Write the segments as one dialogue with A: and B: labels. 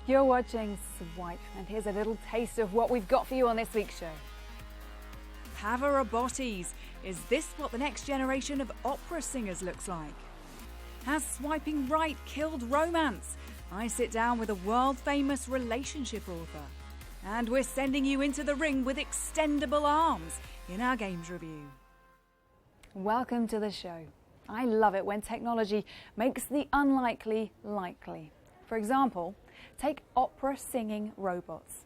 A: You're watching Swipe, and here's a little taste of what we've got for you on this week's show.
B: Pavarott's. Is this what the next generation of opera singers looks like? Has swiping right killed romance? I sit down with a world-famous relationship author. And we're sending you into the ring with extendable arms in our games review.
A: Welcome to the show. I love it when technology makes the unlikely likely. For example, take opera singing robots.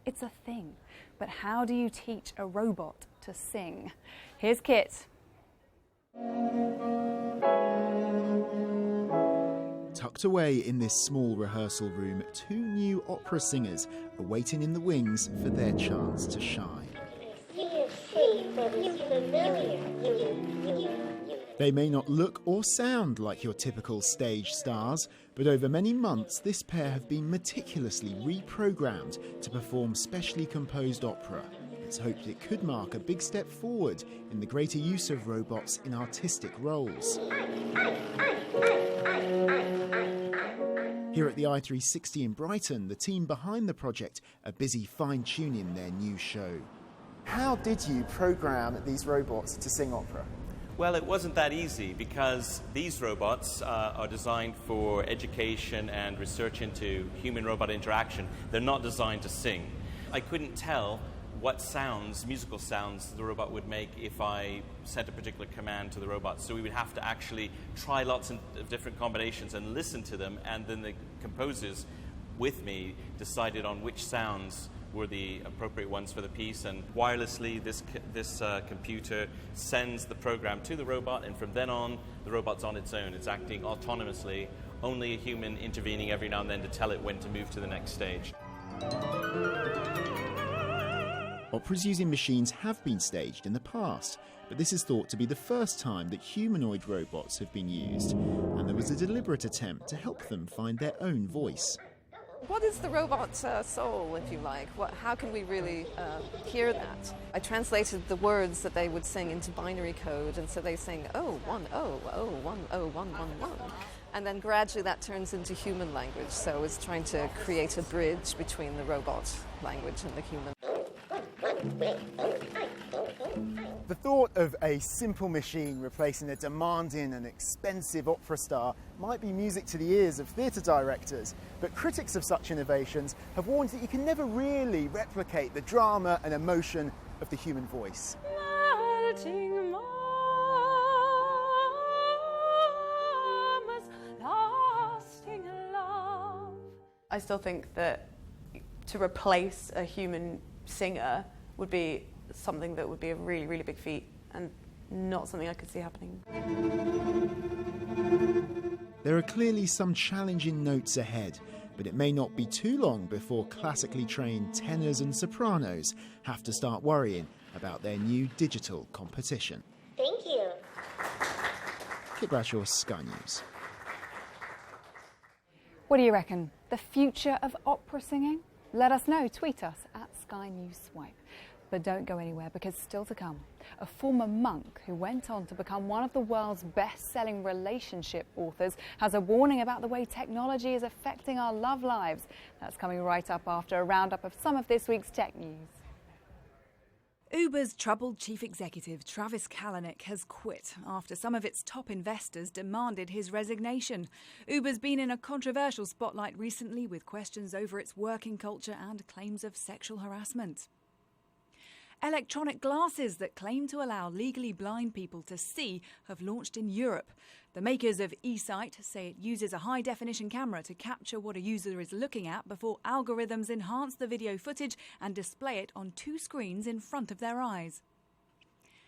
A: It's a thing. But how do you teach a robot to sing? Here's Kit.
C: Tucked away in this small rehearsal room, two new opera singers are waiting in the wings for their chance to shine. They may not look or sound like your typical stage stars, but over many months this pair have been meticulously reprogrammed to perform specially composed opera. It's hoped it could mark a big step forward in the greater use of robots in artistic roles. Here at the i360 in Brighton, the team behind the project are busy fine-tuning their new show. How did you program these robots to sing opera?
D: Well, it wasn't that easy because these robots are designed for education and research into human-robot interaction. They're not designed to sing. I couldn't tell what sounds, musical sounds, the robot would make if I sent a particular command to the robot. So we would have to actually try lots of different combinations and listen to them, and then the composers with me decided on which sounds were the appropriate ones for the piece, and wirelessly this computer sends the program to the robot, and from then on the robot's on its own. It's acting autonomously, only a human intervening every now and then to tell it when to move to the next stage.
C: Operas using machines have been staged in the past, but this is thought to be the first time that humanoid robots have been used, and there was a deliberate attempt to help them find their own voice.
E: What is the robot's soul, if you like? How can we really hear that? I translated the words that they would sing into binary code, and so they sing, oh, 1, oh, oh, 1, oh, 1, 1, 1. And then gradually that turns into human language, so it's trying to create a bridge between the robot language and the human.
C: The thought of a simple machine replacing a demanding and expensive opera star might be music to the ears of theatre directors, but critics of such innovations have warned that you can never really replicate the drama and emotion of the human voice.
F: I still think that to replace a human singer would be something that would be a really, really big feat and not something I could see happening.
C: There are clearly some challenging notes ahead, but it may not be too long before classically trained tenors and sopranos have to start worrying about their new digital competition.
G: Thank you.
C: Kit Bradshaw, Sky News.
A: What do you reckon? The future of opera singing? Let us know. Tweet us at Sky News Swipe. But don't go anywhere, because still to come, a former monk who went on to become one of the world's best-selling relationship authors has a warning about the way technology is affecting our love lives. That's coming right up after a roundup of some of this week's tech news.
B: Uber's troubled chief executive, Travis Kalanick, has quit after some of its top investors demanded his resignation. Uber's been in a controversial spotlight recently with questions over its working culture and claims of sexual harassment. Electronic glasses that claim to allow legally blind people to see have launched in Europe. The makers of eSight say it uses a high-definition camera to capture what a user is looking at before algorithms enhance the video footage and display it on two screens in front of their eyes.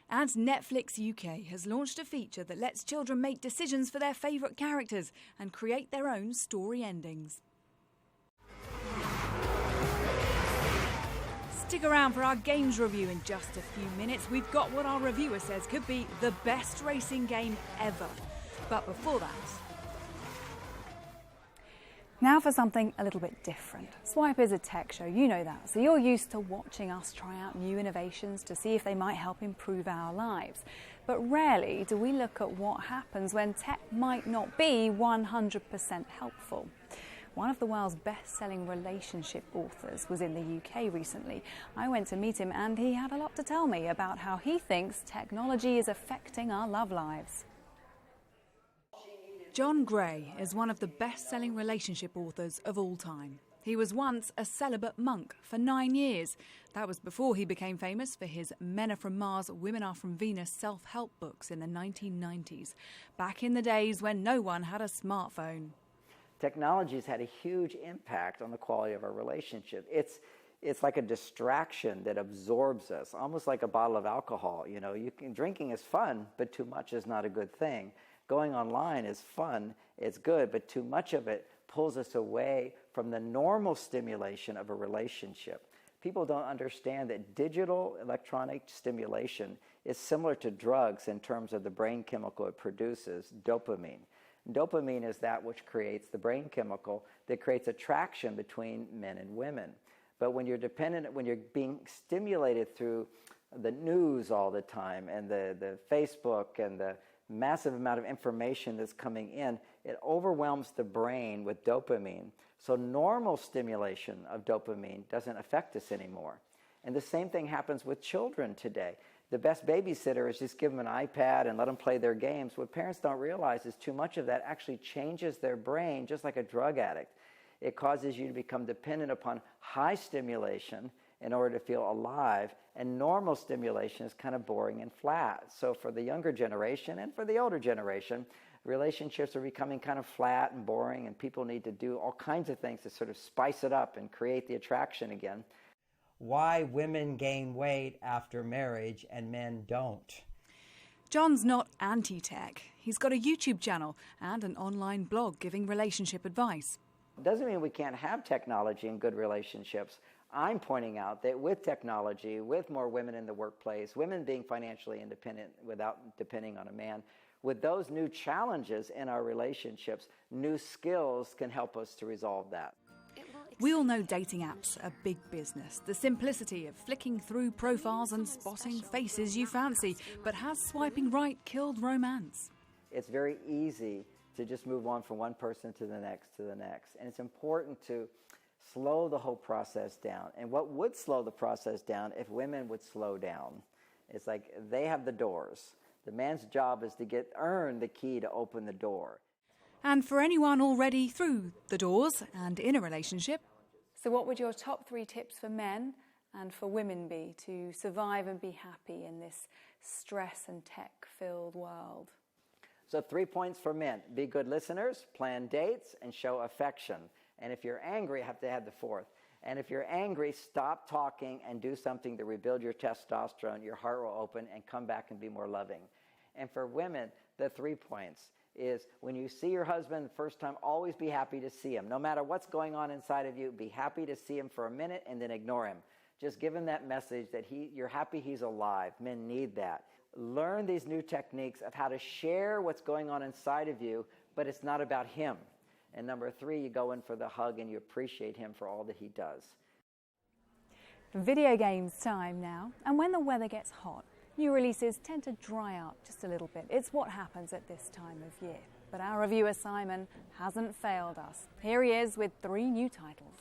B: And Netflix UK has launched a feature that lets children make decisions for their favourite characters and create their own story endings. Stick around for our games review in just a few minutes. We've got what our reviewer says could be the best racing game ever. But before that...
A: Now for something a little bit different. Swipe is a tech show, you know that, so you're used to watching us try out new innovations to see if they might help improve our lives. But rarely do we look at what happens when tech might not be 100% helpful.
B: one of the world's best-selling relationship authors, was in the UK recently. I went to meet him and he had a lot to tell me about how he thinks technology is affecting our love lives. John Gray is one of the best-selling relationship authors of all time. He was once a celibate monk for 9 years. That was before he became famous for his Men Are From Mars, Women Are From Venus self-help books in the 1990s, back in the days when no one had a smartphone.
G: Technology has had a huge impact on the quality of our relationship. It's like a distraction that absorbs us, almost like a bottle of alcohol. You know, drinking is fun, but too much is not a good thing. Going online is fun, it's good, but too much of it pulls us away from the normal stimulation of a relationship. People don't understand that digital electronic stimulation is similar to drugs in terms of the brain chemical it produces, dopamine. Dopamine is that which creates the brain chemical that creates attraction between men and women. But when you're being stimulated through the news all the time and the Facebook and the massive amount of information that's coming in, it overwhelms the brain with dopamine. So normal stimulation of dopamine doesn't affect us anymore. And the same thing happens with children today. The best babysitter is just give them an iPad and let them play their games. What parents don't realize is too much of that actually changes their brain, just like a drug addict. It causes you to become dependent upon high stimulation in order to feel alive, and normal stimulation is kind of boring and flat. So for the younger generation and for the older generation, relationships are becoming kind of flat and boring, and people need to do all kinds of things to sort of spice it up and create the attraction again.
H: Why women gain weight after marriage and men don't.
B: John's not anti-tech. He's got a YouTube channel and an online blog giving relationship advice.
G: It doesn't mean we can't have technology and good relationships. I'm pointing out that with technology, with more women in the workplace, women being financially independent without depending on a man, with those new challenges in our relationships, new skills can help us to resolve that.
B: We all know dating apps are big business. The simplicity of flicking through profiles and spotting faces you fancy. But has swiping right killed romance?
G: It's very easy to just move on from one person to the next to the next. And it's important to slow the whole process down. And what would slow the process down if women would slow down? It's like they have the doors. The man's job is to earn the key to open the door.
B: And for anyone already through the doors and in a relationship.
A: So what would your top 3 tips for men and for women be to survive and be happy in this stress and tech-filled world?
G: So 3 points for men. Be good listeners, plan dates, and show affection. And if you're angry, you have to add the 4th. And if you're angry, stop talking and do something to rebuild your testosterone. Your heart will open and come back and be more loving. And for women, the 3 points is when you see your husband the first time, always be happy to see him. No matter what's going on inside of you, be happy to see him for a minute and then ignore him. Just give him that message that you're happy he's alive. Men need that. Learn these new techniques of how to share what's going on inside of you, but it's not about him. And number 3, you go in for the hug and you appreciate him for all that he does.
A: Video games time now. And when the weather gets hot, new releases tend to dry up just a little bit. It's what happens at this time of year. But our reviewer Simon hasn't failed us. Here he is with 3 new titles.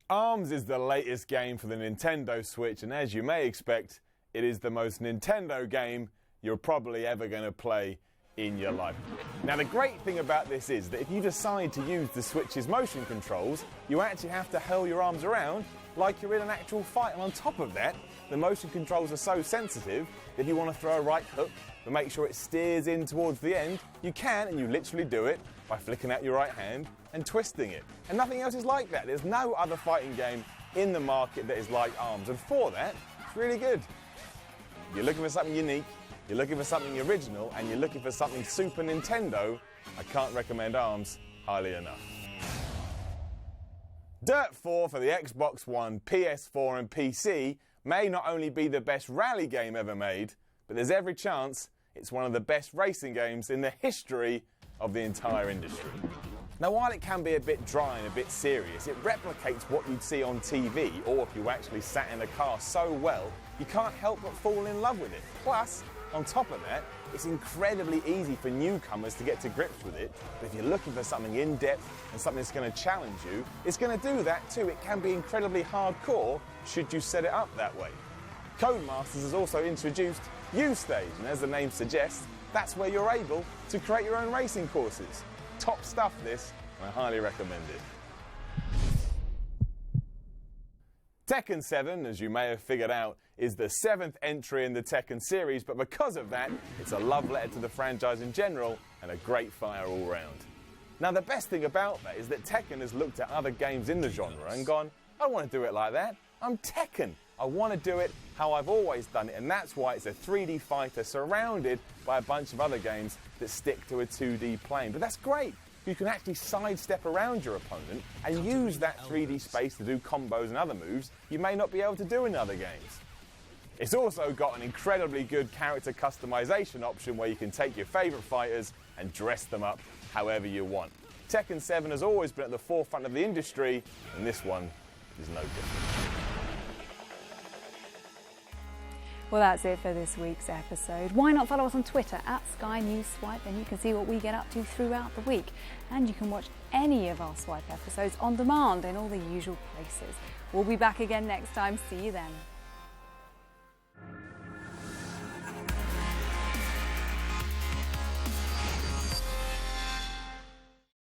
I: ARMS is the latest game for the Nintendo Switch, and as you may expect, it is the most Nintendo game you're probably ever going to play in your life. Now the great thing about this is that if you decide to use the Switch's motion controls, you actually have to hurl your arms around like you're in an actual fight. And on top of that, the motion controls are so sensitive that if you want to throw a right hook but make sure it steers in towards the end, you can, and you literally do it by flicking out your right hand and twisting it. And nothing else is like that. There's no other fighting game in the market that is like ARMS, and for that, it's really good. You're looking for something unique, you're looking for something original, and you're looking for something Super Nintendo, I can't recommend ARMS highly enough. Dirt 4 for the Xbox One, PS4 and PC may not only be the best rally game ever made, but there's every chance it's one of the best racing games in the history of the entire industry. Now while it can be a bit dry and a bit serious, it replicates what you'd see on TV or if you actually sat in a car so well, you can't help but fall in love with it. Plus, On top of that, it's incredibly easy for newcomers to get to grips with it, but if you're looking for something in-depth and something that's going to challenge you, it's going to do that too. It can be incredibly hardcore should you set it up that way. Codemasters has also introduced U-Stage, and as the name suggests, that's where you're able to create your own racing courses. Top stuff this, and I highly recommend it. Tekken 7, as you may have figured out, is the 7th entry in the Tekken series, but because of that, it's a love letter to the franchise in general and a great fire all round. Now, the best thing about that is that Tekken has looked at other games in the genre and gone, I don't want to do it like that. I'm Tekken. I want to do it how I've always done it, and that's why it's a 3D fighter surrounded by a bunch of other games that stick to a 2D plane. But that's great. You can actually sidestep around your opponent and use that 3D space to do combos and other moves you may not be able to do in other games. It's also got an incredibly good character customization option where you can take your favourite fighters and dress them up however you want. Tekken 7 has always been at the forefront of the industry, and this one is no different.
A: Well, that's it for this week's episode. Why not follow us on Twitter at Sky News Swipe, and you can see what we get up to throughout the week. And you can watch any of our Swipe episodes on demand in all the usual places. We'll be back again next time. See you then.